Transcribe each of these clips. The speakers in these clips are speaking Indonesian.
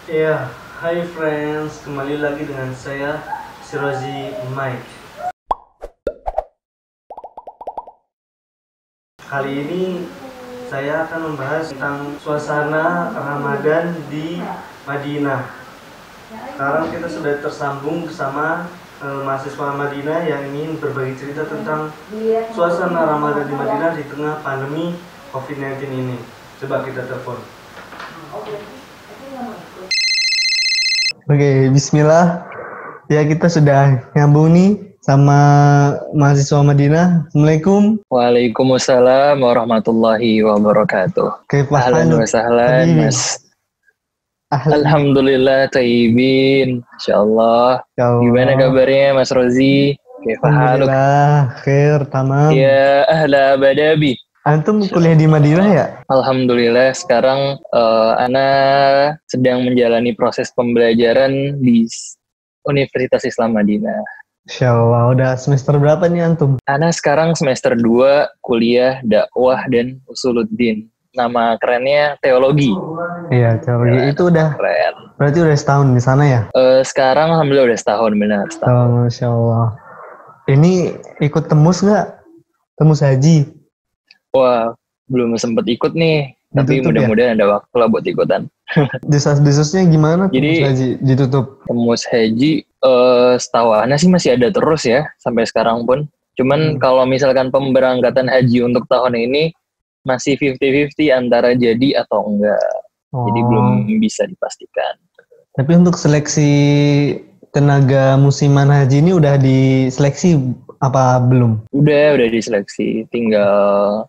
Ya, hai friends, kembali lagi dengan saya Sirozi Mike. Kali ini saya akan membahas tentang suasana Ramadan di Madinah. Sekarang kita sudah tersambung bersama mahasiswa Madinah yang ingin berbagi cerita tentang suasana Ramadan di Madinah di tengah pandemi COVID-19 ini. Coba kita telepon. Oke, bismillah. Ya, kita sudah nyambung nih sama mahasiswa Madinah. Assalamualaikum. Waalaikumsalam warahmatullahi wabarakatuh. Ahlan wa sahlan, Mas. Alhamdulillah taibin, insyaallah. Gimana kabarnya Mas Rozi? Alhamdulillah, khair, tamam. Ya ahla Badabi. Antum kuliah di Madinah ya? Alhamdulillah sekarang ana sedang menjalani proses pembelajaran di Universitas Islam Madinah. Insyaallah, udah semester berapa nih antum? Ana sekarang semester 2 kuliah dakwah dan usuluddin. Nama kerennya teologi. Iya, teologi. Ya, itu udah keren. Berarti udah setahun di sana ya? Sekarang alhamdulillah udah setahun, benar setahun. Oh, Masya Allah. Ini ikut tembus nggak? Tembus haji? Wah, belum sempet ikut nih. Tapi mudah-mudahan ada waktu lah buat ikutan. Desas-desusnya gimana tembus Jadi, haji ditutup? Tembus haji setahu ana sih masih ada terus ya sampai sekarang pun. Cuman kalau misalkan pemberangkatan haji untuk tahun ini masih 50-50 antara jadi atau enggak. Jadi belum bisa dipastikan. Tapi untuk seleksi tenaga musiman haji ini udah diseleksi apa belum? Udah diseleksi. Tinggal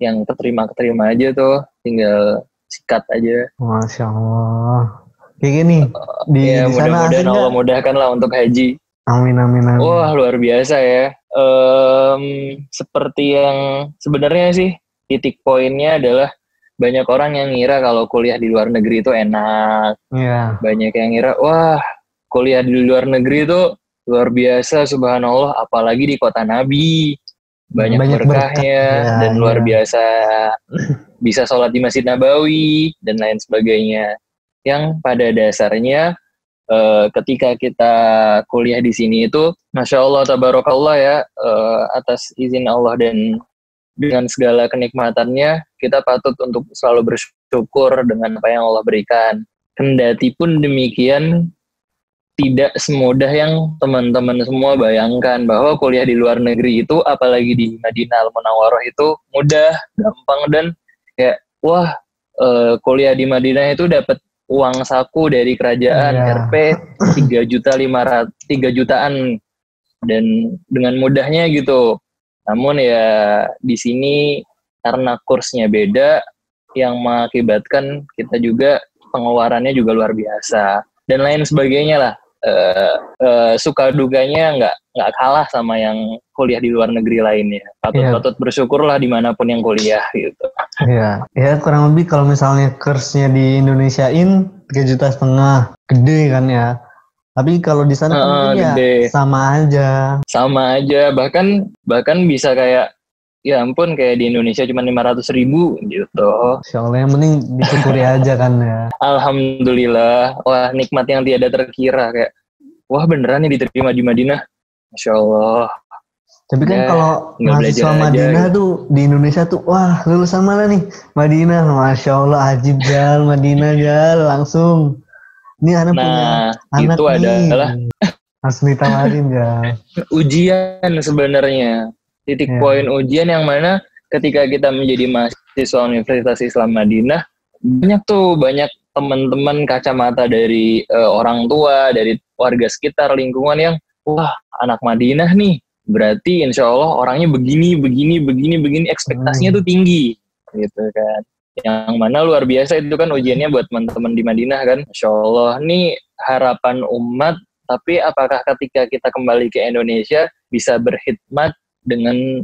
yang keterima aja tuh. Tinggal sikat aja. Masya Allah. Kayak gini. Di sana mudah-mudahan Allah mudahkan lah untuk haji. Amin. Wah, luar biasa ya. Seperti yang sebenarnya sih titik poinnya adalah banyak orang yang ngira kalau kuliah di luar negeri itu enak. Iya. Banyak yang ngira, wah kuliah di luar negeri itu luar biasa, subhanallah, apalagi di kota Nabi. Banyak berkahnya dan luar biasa. Bisa sholat di Masjid Nabawi dan lain sebagainya. Yang pada dasarnya ketika kita kuliah di sini itu, Masya Allah, tabarakallah ya, atas izin Allah dan dengan segala kenikmatannya, kita patut untuk selalu bersyukur dengan apa yang Allah berikan. Kendati pun demikian, tidak semudah yang teman-teman semua bayangkan bahwa kuliah di luar negeri itu, apalagi di Madinah Al-Munawwarah itu mudah, gampang, dan kayak wah, kuliah di Madinah itu dapat uang saku dari kerajaan Rp 3 jutaan dan dengan mudahnya gitu. Namun ya di sini karena kursnya beda yang mengakibatkan kita juga pengeluarannya juga luar biasa dan lain sebagainya lah. Suka duganya nggak kalah sama yang kuliah di luar negeri lainnya. Patut bersyukurlah dimanapun yang kuliah gitu. Iya, ya kurang lebih kalau misalnya kursnya di Indonesiain 3,5 juta, gede kan ya. Tapi kalau di sana mungkin ya sama aja. Bahkan bisa kayak ya ampun kayak di Indonesia cuma 500.000 gitu. Insya Allah, yang penting disyukuri aja kan ya. Alhamdulillah, wah nikmat yang tiada terkira, kayak wah beneran nih diterima di Madinah, Masya Allah. Tapi kan kalau mahasiswa Madinah aja, tuh di Indonesia tuh wah lulusan mana nih? Madinah, Masya Allah, ajib Jal, Madinah Jal, langsung. Ini anak punya anak itu nih. Adalah harus ditawarin ya. Ujian sebenarnya. Titik poin ujian yang mana ketika kita menjadi mahasiswa Universitas Islam Madinah, banyak teman-teman kacamata dari orang tua, dari warga sekitar lingkungan yang wah anak Madinah nih, berarti insya Allah orangnya begini, ekspektasinya tuh tinggi gitu kan. Yang mana luar biasa itu kan ujiannya buat teman-teman di Madinah kan. Insya Allah nih harapan umat, tapi apakah ketika kita kembali ke Indonesia bisa berkhidmat dengan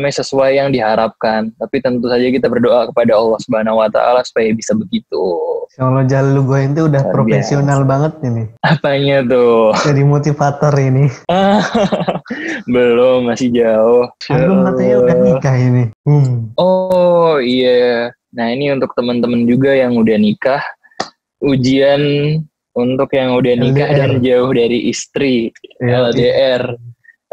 sesuai yang diharapkan. Tapi tentu saja kita berdoa kepada Allah Subhanahu wa taala supaya bisa begitu. Insya Allah Jalul gue itu udah profesional banget ini. Apanya tuh? Jadi motivator ini. Belum, masih jauh. Aku katanya udah nikah ini. Oh iya, Nah ini untuk teman-teman juga yang udah nikah, ujian untuk yang udah nikah LDR. dan jauh dari istri, Iya, LDR.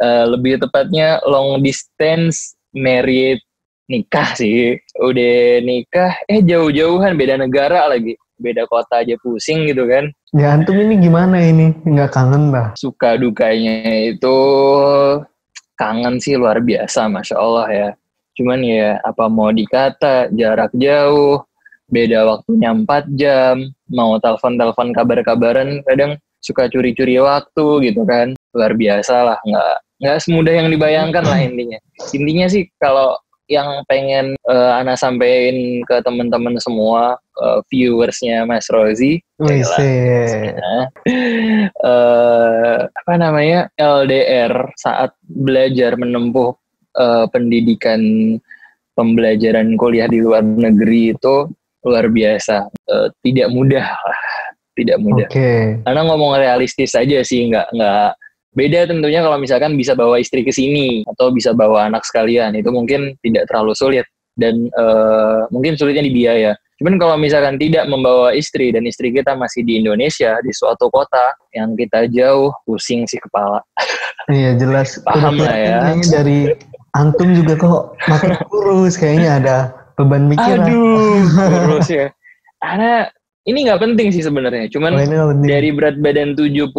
Lebih tepatnya long distance married, nikah sih. Udah nikah, jauh-jauhan, beda negara lagi. Beda kota aja pusing gitu kan. Ya antum ini gimana ini? Nggak kangen dah? Suka dukanya itu kangen sih luar biasa, Masya Allah ya. Cuman ya apa mau dikata, jarak jauh, beda waktunya 4 jam, mau telepon-telepon kabar-kabaran kadang suka curi-curi waktu gitu kan. Luar biasa lah, nggak semudah yang dibayangkan lah intinya. Intinya sih kalau yang pengen Ana sampein ke teman-teman semua, viewersnya Mas Rozi, apa namanya, LDR saat belajar menempuh pendidikan pembelajaran kuliah di luar negeri itu luar biasa, tidak mudah lah, tidak mudah. Karena ngomong realistis aja sih, nggak beda tentunya kalau misalkan bisa bawa istri ke sini atau bisa bawa anak sekalian, itu mungkin tidak terlalu sulit dan mungkin sulitnya di biaya. Cuman kalau misalkan tidak membawa istri dan istri kita masih di Indonesia di suatu kota yang kita jauh, pusing sih kepala. Iya jelas. Paham lah ya. Kayaknya dari antum juga kok makin kurus, kayaknya ada beban pikiran. Aduh, kurus ya. Karena ini nggak penting sih sebenarnya. Cuman dari berat badan 72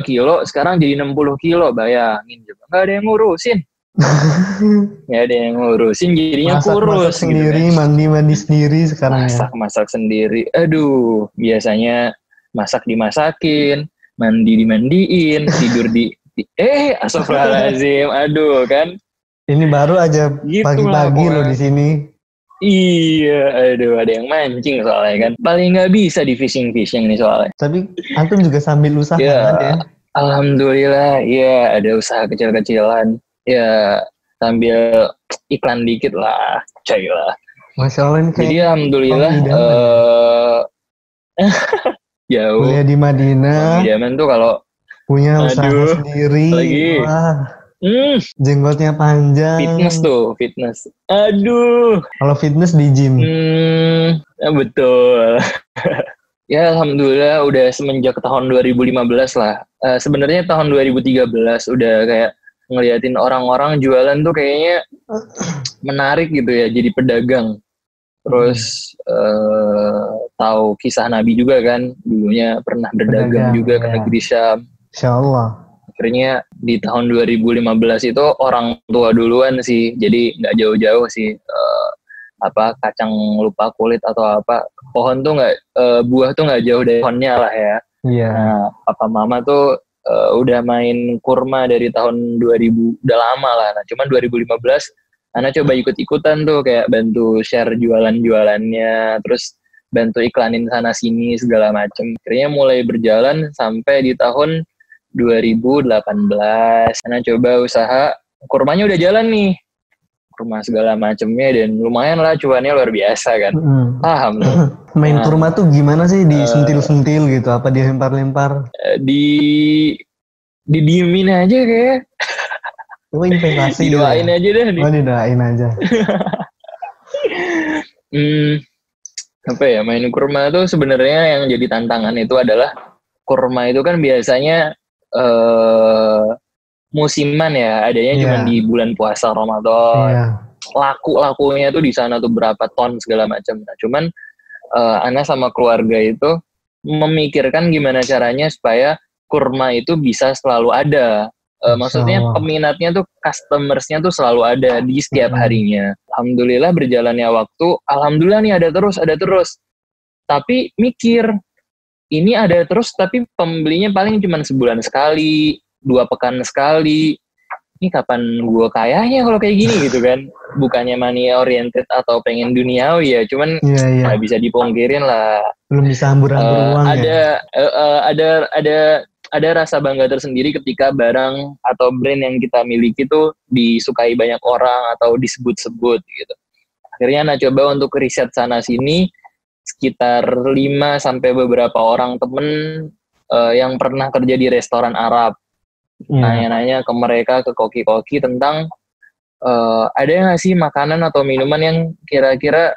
kilo sekarang jadi 60 kilo, bayangin coba. Nggak ada yang ngurusin. Nggak ada yang ngurusin, jadinya kurus. Masak sendiri, gitu kan. Mandi sendiri sekarang. Masak sendiri. Aduh, biasanya masak dimasakin, mandi dimandiin, tidur di astagfirullahaladzim. Aduh kan. Ini baru aja gitu pagi-pagi loh di sini. Iya, aduh ada yang mancing soalnya kan. Paling nggak bisa di fishing nih soalnya. Tapi antum juga sambil usaha kan ya? Alhamdulillah, ya ada usaha kecil-kecilan. Ya sambil iklan dikit lah, coy lah. Masya Allah ini kayak. Jadi alhamdulillah jauh. Kuliah di Madinah. Zaman tuh kalau punya usaha sendiri. Lagi. Wah. Jenggotnya panjang. Fitness. Aduh. Kalau fitness di gym. Betul. Ya alhamdulillah udah semenjak tahun 2015 lah. Sebenarnya tahun 2013 udah kayak ngeliatin orang-orang jualan tuh kayaknya menarik gitu ya, jadi pedagang. Terus tahu kisah Nabi juga kan, dulunya pernah berdagang juga ke negeri Syam. Insyaallah. Akhirnya di tahun 2015 itu orang tua duluan sih, jadi nggak jauh-jauh sih, kacang lupa kulit atau apa, pohon tuh nggak, buah tuh nggak jauh dari pohonnya lah ya. Iya. Nah, papa mama tuh udah main kurma dari tahun 2000, udah lama lah. Nah, cuman 2015 Ana coba ikut-ikutan tuh, kayak bantu share jualan-jualannya, terus bantu iklanin sana sini segala macem. Akhirnya mulai berjalan sampai di tahun 2018. Ana coba usaha, kurmanya udah jalan nih, kurma segala macemnya, dan lumayan lah cuannya luar biasa kan. Paham tuh. Main kurma tuh gimana sih? Disentil-sentil gitu? Apa dilempar-lempar? Didiemin aja kayak. Oh investasi. Didoain aja deh. Didoain aja. Apa ya, main kurma tuh sebenarnya yang jadi tantangan itu adalah kurma itu kan biasanya musiman ya, adanya cuma di bulan puasa Ramadan. Lakunya tuh di sana tuh berapa ton segala macam. Nah, cuman Ana sama keluarga itu memikirkan gimana caranya supaya kurma itu bisa selalu ada. Maksudnya peminatnya tuh, customersnya tuh selalu ada di setiap harinya. Alhamdulillah berjalannya waktu, alhamdulillah nih ada terus. Tapi mikir, ini ada terus tapi pembelinya paling cuma sebulan sekali, 2 pekan sekali. Ini kapan gue kayanya kalau kayak gini gitu kan. Bukannya money oriented atau pengen duniawi ya, cuman nggak bisa dipungkirin lah. Belum bisa hambur-hambur uang ada rasa bangga tersendiri ketika barang atau brand yang kita miliki tuh disukai banyak orang atau disebut-sebut gitu. Akhirnya coba untuk riset sana sini, sekitar 5 sampai beberapa orang temen yang pernah kerja di restoran Arab. Nanya-nanya ke mereka, ke koki-koki tentang ada nggak sih makanan atau minuman yang kira-kira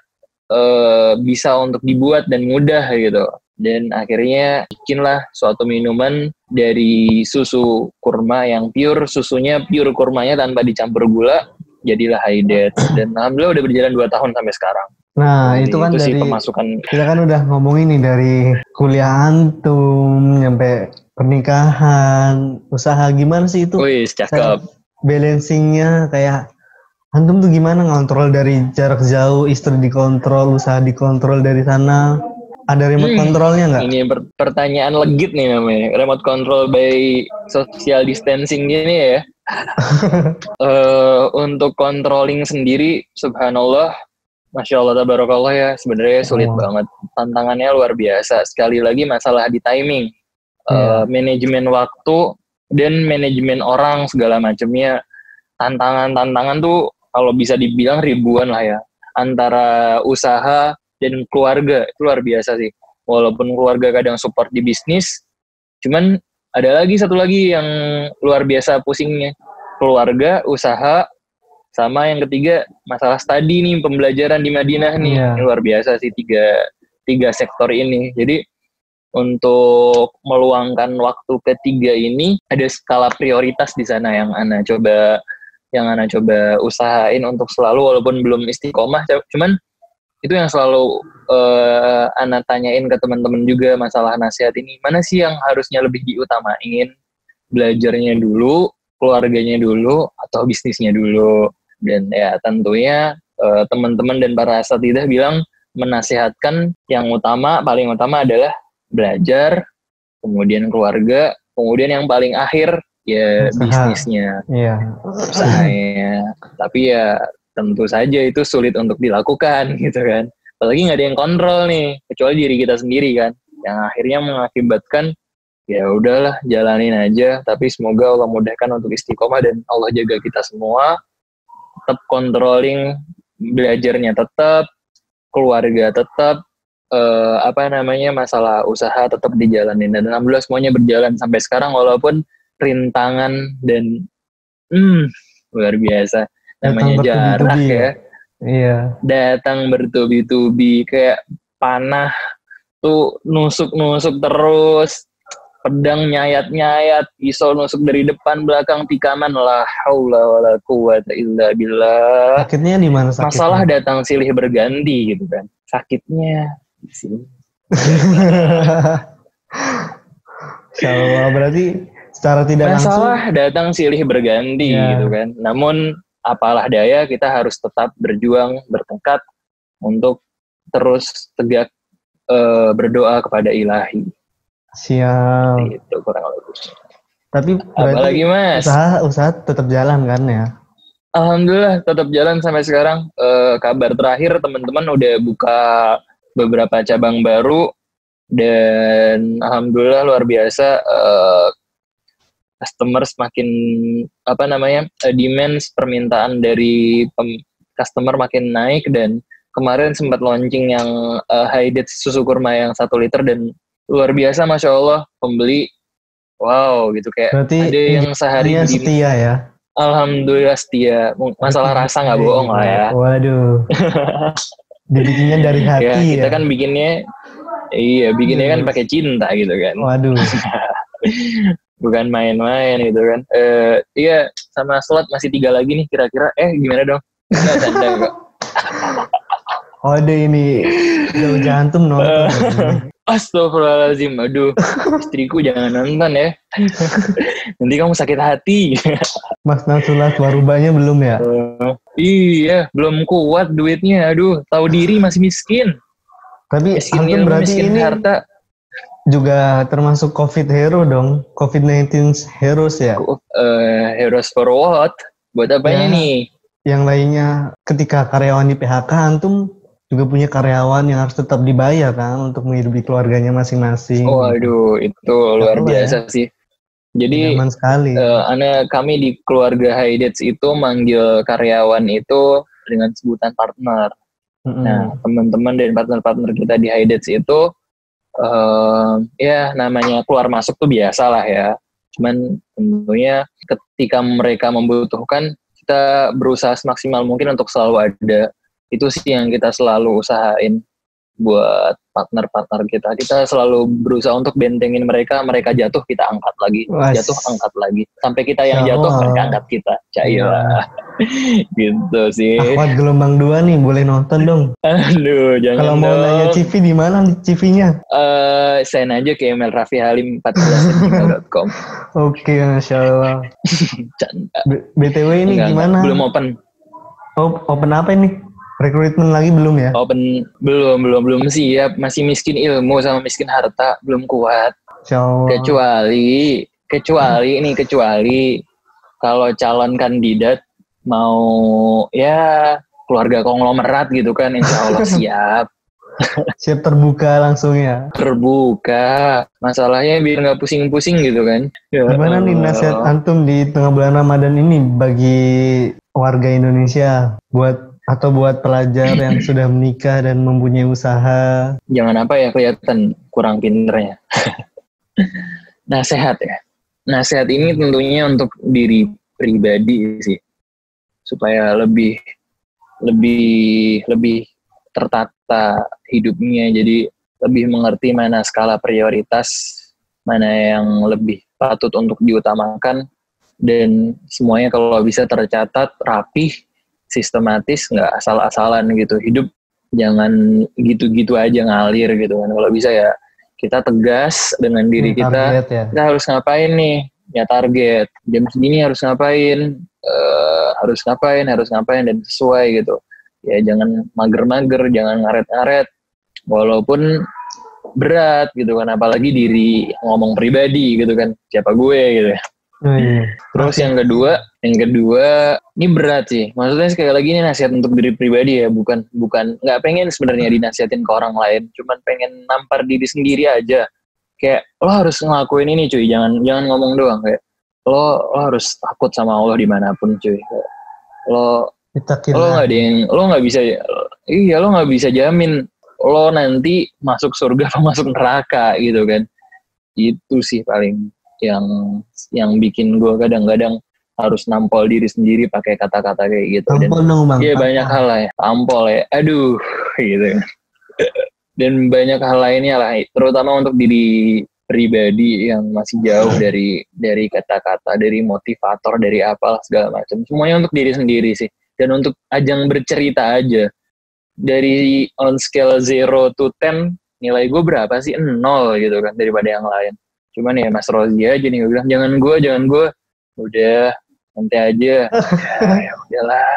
bisa untuk dibuat dan mudah gitu. Dan akhirnya bikinlah suatu minuman dari susu kurma yang pure, susunya pure kurmanya tanpa dicampur gula, jadilah Haidets. Dan alhamdulillah udah berjalan 2 tahun sampai sekarang. Nah, Jadi itu kan sih dari pemasukan. kita kan udah ngomongin nih dari kuliah antum nyampe pernikahan, usaha, gimana sih itu? Wih, cakep. Balancingnya kayak antum tuh gimana ngontrol dari jarak jauh, istri dikontrol, usaha dikontrol dari sana? Ada remote kontrolnya nggak? Ini pertanyaan legit nih namanya. Remote control by social distancing gini ya. Untuk controlling sendiri, subhanallah, Masya Allah, tabarakallah ya, sebenarnya sulit banget. Tantangannya luar biasa. Sekali lagi masalah di timing. Manajemen waktu dan manajemen orang segala macamnya. Tantangan tuh kalau bisa dibilang ribuan lah ya. Antara usaha dan keluarga, itu luar biasa sih. Walaupun keluarga kadang support di bisnis, cuman ada satu lagi yang luar biasa pusingnya. Keluarga, usaha, sama yang ketiga masalah studi nih, pembelajaran di Madinah nih. Ini luar biasa sih tiga sektor ini. Jadi untuk meluangkan waktu ketiga ini ada skala prioritas di sana yang Ana coba usahain untuk selalu, walaupun belum istiqomah, cuman itu yang selalu Ana tanyain ke teman-teman juga masalah nasihat ini. Mana sih yang harusnya lebih diutamain? Belajarnya dulu, keluarganya dulu, atau bisnisnya dulu? Dan ya tentunya teman-teman dan para asatidzah bilang menasihatkan yang paling utama adalah belajar, kemudian keluarga, kemudian yang paling akhir ya bisnisnya, usahanya. Tapi ya tentu saja itu sulit untuk dilakukan gitu kan. Apalagi nggak ada yang kontrol nih, kecuali diri kita sendiri kan, yang akhirnya mengakibatkan ya udahlah jalanin aja. Tapi semoga Allah mudahkan untuk istiqomah dan Allah jaga kita semua. Tetap controlling, belajarnya tetap, keluarga tetap, masalah usaha tetap dijalanin. Dan alhamdulillah semuanya berjalan sampai sekarang walaupun rintangan dan luar biasa. Namanya jarak ya. Iya. Datang bertubi-tubi kayak panah tuh, nusuk terus, pedang nyayat, pisau nusuk dari depan, belakang, tikaman, la haula wala quwata illa billah. Sakitnya di mana sakitnya? Masalah datang silih berganti gitu kan. Sakitnya di sini. Insyaallah, berarti secara tidak masalah langsung datang silih berganti gitu kan. Namun apalah daya, kita harus tetap berjuang, bertekad untuk terus tegak berdoa kepada Ilahi. Siap. Itu kurang lebih. Tapi apalagi Mas? Usaha tetap jalan kan ya? Alhamdulillah tetap jalan sampai sekarang. Kabar terakhir teman-teman udah buka beberapa cabang baru dan alhamdulillah luar biasa. Customer semakin demand, permintaan dari customer makin naik. Dan kemarin sempat launching yang Haidets susu kurma yang 1 liter dan luar biasa, Masya Allah, pembeli wow gitu, kayak berarti ada yang sehari setia ya. Alhamdulillah setia. Masalah rasa nggak bohong lah ya. Waduh. Dibikinnya dari hati ya. Kita kan bikinnya kan pakai cinta gitu kan. Waduh. Bukan main-main gitu kan. Iya, sama slot masih 3 lagi nih kira-kira. Gimana dong? Nggak canda kok. Waduh, ini jauh jantung nonton. Astagfirullahaladzim. Aduh, istriku jangan nonton ya. Nanti kamu sakit hati. Mas Nasrullah warubahnya belum ya? Iya, belum kuat duitnya. Aduh, tahu diri masih miskin. Tapi antum berarti ini harta juga termasuk COVID hero dong, COVID-19 heroes ya? Heroes for what? Buat apanya nih? Yang lainnya ketika karyawan di PHK, antum juga punya karyawan yang harus tetap dibayar kan untuk menghidupi keluarganya masing-masing. Aduh, itu luar biasa sih. Jadi kami di keluarga Haidets itu manggil karyawan itu dengan sebutan partner. Nah, teman-teman dan partner-partner kita di Haidets itu namanya keluar masuk tuh biasa lah ya. Cuman tentunya ketika mereka membutuhkan, kita berusaha semaksimal mungkin untuk selalu ada. Itu sih yang kita selalu usahain buat partner-partner kita. Kita selalu berusaha untuk bentengin mereka jatuh kita angkat lagi, jatuh angkat lagi. Sampai kita yang jatuh mereka angkat kita. Cailah. Gitu sih. Akwat gelombang 2 nih, boleh nonton dong. Aduh, jangan. Kalau mau nanya CV di mana CV-nya? Send aja ke email rafihalim14@gmail.com. Oke, Masya Allah. BTW ini gimana? Belum open. Open apa ini? Rekrutmen lagi belum ya? Open belum siap, masih miskin ilmu sama miskin harta, belum kuat. Kecuali kalau calon kandidat mau ya keluarga konglomerat gitu kan, insya Allah siap. Siap terbuka langsung ya? Terbuka. Masalahnya biar nggak pusing-pusing gitu kan. Gimana nih nasihat antum di tengah bulan Ramadan ini bagi warga Indonesia buat pelajar yang sudah menikah dan mempunyai usaha? Jangan apa ya kelihatan kurang pinternya. Nasihat ya. Nasihat ini tentunya untuk diri pribadi sih. Supaya lebih tertata hidupnya, jadi lebih mengerti mana skala prioritas, mana yang lebih patut untuk diutamakan, dan semuanya kalau bisa tercatat rapih, sistematis, nggak asal-asalan gitu. Hidup jangan gitu-gitu aja ngalir gitu kan. Kalau bisa ya kita tegas dengan diri kita. Kita harus ngapain nih? Ya target. Jam segini harus ngapain? Harus ngapain dan sesuai gitu. Ya jangan mager-mager, jangan ngaret-ngaret. Walaupun berat gitu kan, apalagi diri ngomong pribadi gitu kan. Siapa gue gitu ya. Terus yang kedua ini berat sih. Maksudnya sekali lagi ini nasihat untuk diri pribadi ya, bukan nggak pengen sebenarnya dinasihatin ke orang lain, cuman pengen nampar diri sendiri aja. Kayak lo harus ngelakuin ini cuy, jangan ngomong doang. Kayak lo harus takut sama Allah dimanapun cuy. Lo nggak bisa jamin lo nanti masuk surga atau masuk neraka gitu kan. Itu sih paling yang bikin gue kadang-kadang harus nampol diri sendiri pakai kata-kata kayak gitu. Tampol dong bang. Iya banyak hal lah ya. Tampol ya. Aduh gitu. Dan banyak hal lainnya lah. Terutama untuk diri pribadi yang masih jauh dari kata-kata, dari motivator, dari apalah segala macam. Semuanya untuk diri sendiri sih. Dan untuk ajang bercerita aja. Dari on scale 0 to 10 nilai gue berapa sih? 0 gitu kan daripada yang lain. Cuman ya Mas Rozi aja nih gue bilang jangan gue udah nanti aja. Ya udahlah.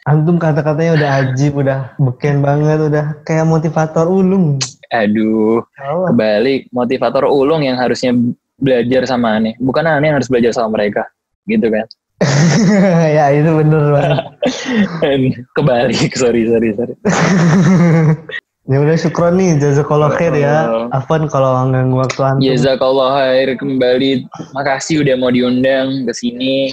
Antum kata-katanya udah ajib, udah beken banget, udah kayak motivator ulung. Aduh, kebalik, motivator ulung yang harusnya belajar sama aneh, bukan aneh yang harus belajar sama mereka, gitu kan? Ya itu bener banget. Kebalik, sorry. Ya udah syukron nih, jazakallah khair ya. Afwan kalau ganggu waktu antum. Jazakallah khair kembali. Makasih udah mau diundang ke sini.